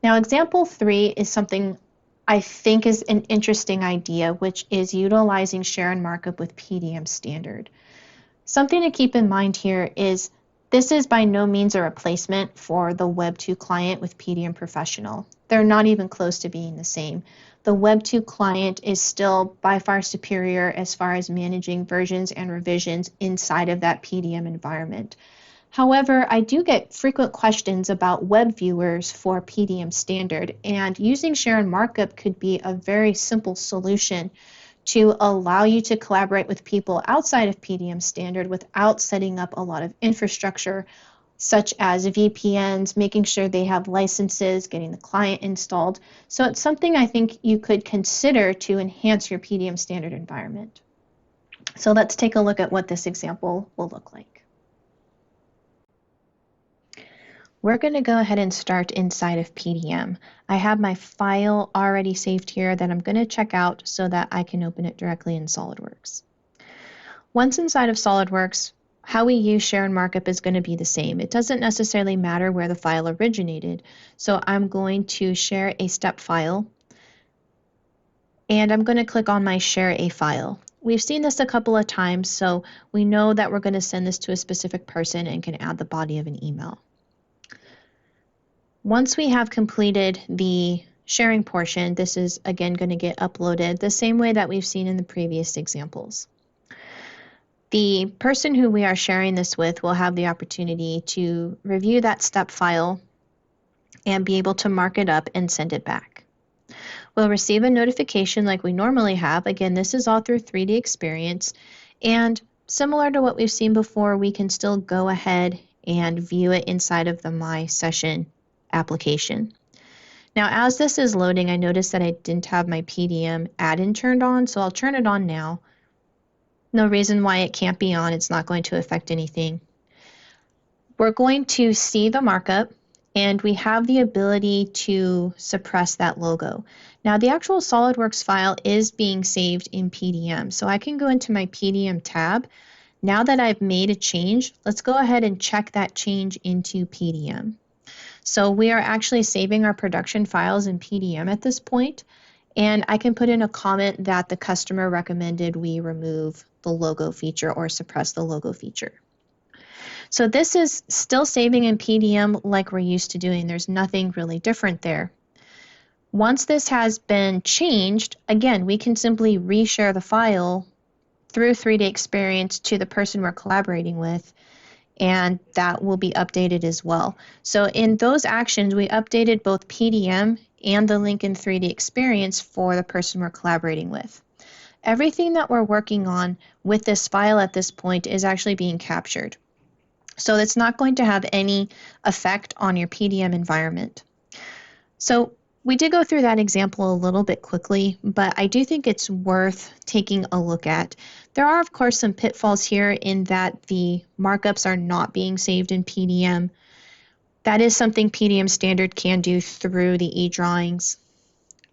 Now, example 3 is something I think is an interesting idea, which is utilizing share and markup with PDM standard. Something to keep in mind here is this is by no means a replacement for the Web 2 client with PDM Professional. They're not even close to being the same. The Web 2 client is still by far superior as far as managing versions and revisions inside of that PDM environment. However, I do get frequent questions about web viewers for PDM standard, and using share and markup could be a very simple solution to allow you to collaborate with people outside of PDM standard without setting up a lot of infrastructure, such as VPNs, making sure they have licenses, getting the client installed. So it's something I think you could consider to enhance your PDM standard environment. So let's take a look at what this example will look like. We're going to go ahead and start inside of PDM. I have my file already saved here that I'm going to check out so that I can open it directly in SOLIDWORKS. Once inside of SOLIDWORKS, how we use share and markup is going to be the same. It doesn't necessarily matter where the file originated. So I'm going to share a step file, and I'm going to click on my share a file. We've seen this a couple of times, so we know that we're going to send this to a specific person and can add the body of an email. Once we have completed the sharing portion, this is again going to get uploaded the same way that we've seen in the previous examples. The person who we are sharing this with will have the opportunity to review that step file and be able to mark it up and send it back. We'll receive a notification like we normally have. Again, this is all through 3DEXPERIENCE, and similar to what we've seen before, we can still go ahead and view it inside of the My Session application. Now, as this is loading, I noticed that I didn't have my PDM add-in turned on, so I'll turn it on now. No reason why it can't be on. It's not going to affect anything. We're going to see the markup, and we have the ability to suppress that logo. Now, the actual SOLIDWORKS file is being saved in PDM, so I can go into my PDM tab. Now that I've made a change, let's go ahead and check that change into PDM. So we are actually saving our production files in PDM at this point, and I can put in a comment that the customer recommended we remove the logo feature or suppress the logo feature. So this is still saving in PDM like we're used to doing. There's nothing really different there. Once this has been changed, again, we can simply reshare the file through 3DEXPERIENCE to the person we're collaborating with, and that will be updated as well. So in those actions, we updated both PDM and the link in 3DEXPERIENCE for the person we're collaborating with. Everything that we're working on with this file at this point is actually being captured. So it's not going to have any effect on your PDM environment. So we did go through that example a little bit quickly, but I do think it's worth taking a look at. There are, of course, some pitfalls here in that the markups are not being saved in PDM. That is something PDM standard can do through the eDrawings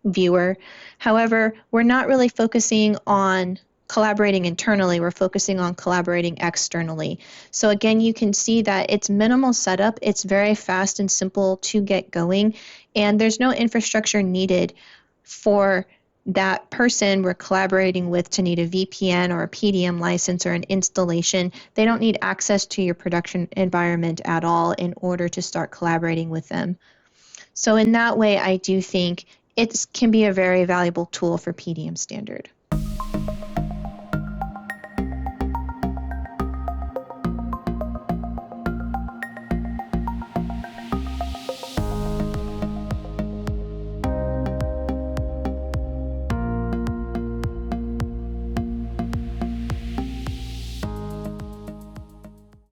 viewer. However, we're not really focusing on collaborating internally, we're focusing on collaborating externally. So again, you can see that it's minimal setup, it's very fast and simple to get going, and there's no infrastructure needed for that person we're collaborating with to need a VPN or a PDM license or an installation. They don't need access to your production environment at all in order to start collaborating with them. So in that way, I do think it can be a very valuable tool for PDM standard.